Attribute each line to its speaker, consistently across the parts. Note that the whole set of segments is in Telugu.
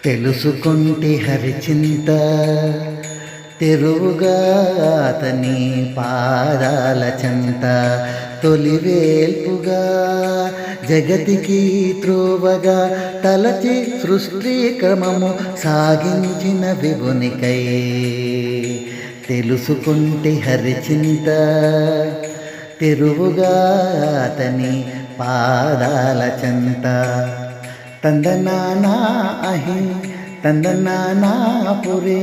Speaker 1: తెలుసుకుంటి హరిచింత తెరువుగా అతని పాదాల చెంత తొలివేల్పుగా జగతికి త్రోవగా తలచి సృష్టి క్రమము సాగించిన విభునికై తెలుసుకుంటి హరిచింత తెరువుగా అతని పాదాల చెంత తందనానా అహి తందనానా పురే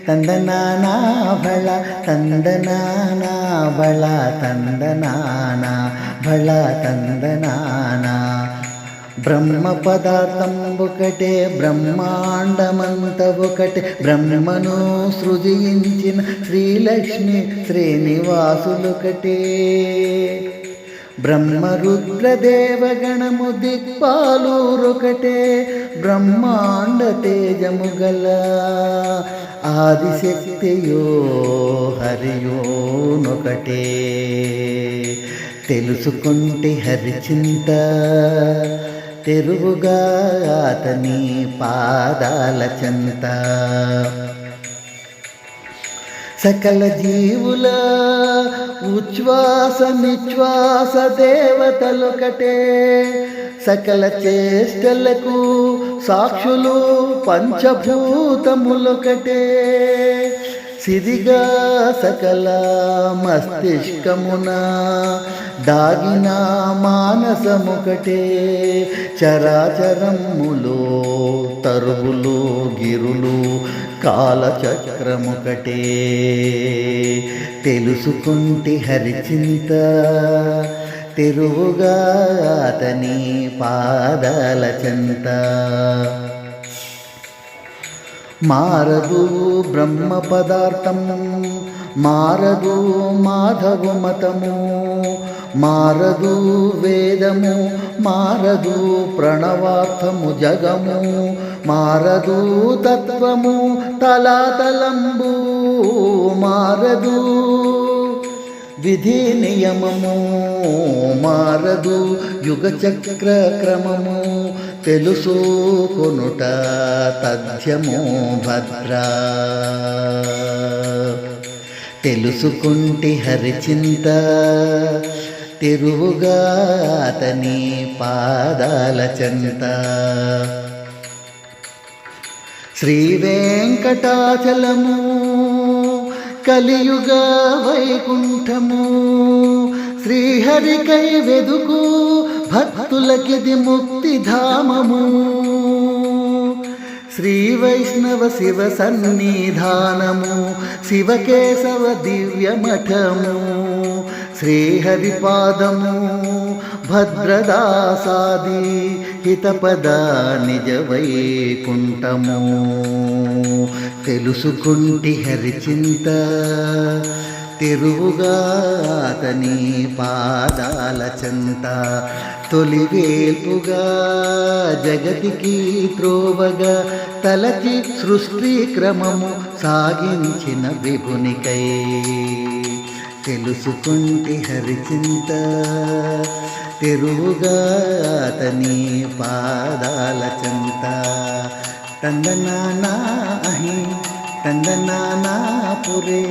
Speaker 1: తందనానా భళ తందనానా బళ తందనానా భళ తందనానా బ్రహ్మ పదార్థం ఒకటే బ్రహ్మాండమంత ఒకటే బ్రహ్మను సృజించిన శ్రీలక్ష్మి శ్రీనివాసులొకటే బ్రహ్మరుద్ర దేవగణము దిక్పాలూరొకటే బ్రహ్మాండ తేజము గల ఆదిశక్తియో హరియోనొకటే తెలుసుకుంటే హరిచింత తెరువుగా అతని పాదాల చెంత సకల జీవుల ఉచ్ఛ్వాస నిశ్వాస దేవతలొకటే సకల చేష్టలకు సాక్షులు పంచభూతములొకటే సిరిగా సకల మస్తిష్కమున దాగిన మానసముకటే చరాచరములో తరువులు గిరులు కాలచక్రముకటే తెలుసుకుంటి హరిచింత తెరువుగా అతని పాదాల చెంత మారదు బ్రహ్మ పదార్థం మారదు మాధవు మతము మారదు వేదము మారదు ప్రణవార్థము జగము మారదు తత్వము తలాతలంబు మారదు విధి నియమము మారదు యుగ చక్ర క్రమము తెలుసుకొనుట తథ్యము భద్ర తెలుసుకుంటి హరిచింత తెరువుగా అతని పాదాల చెంత శ్రీ వెంకటాచలము కలియుగ వైకుంఠము శ్రీహరికై వెదుకు భక్తులకిది ముక్తిధామము శ్రీ వైష్ణవ శివ సన్నిధానము శివకేశవ దివ్య మఠము శ్రీహరిపాదము భద్రదాసాది హితపద నిజ వైకుంఠము తెలుసుకుంటి హరిచింత తెరువుగా అతని పాదాల చెంత తొలివేల్పుగా జగతికి త్రోవగా తలచి సృష్టి క్రమము సాగించిన విభునికై తెలుసుకుంటి హరిచింత తెరువుగా అతని పాదాల చెంత తందనానా అహి తందనానా పురే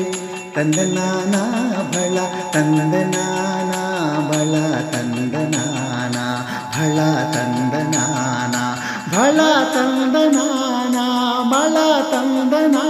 Speaker 1: తందనానా భళ తందనానా బళ తందనానా భళ తందనానా భళ తందనానా బళ తందనా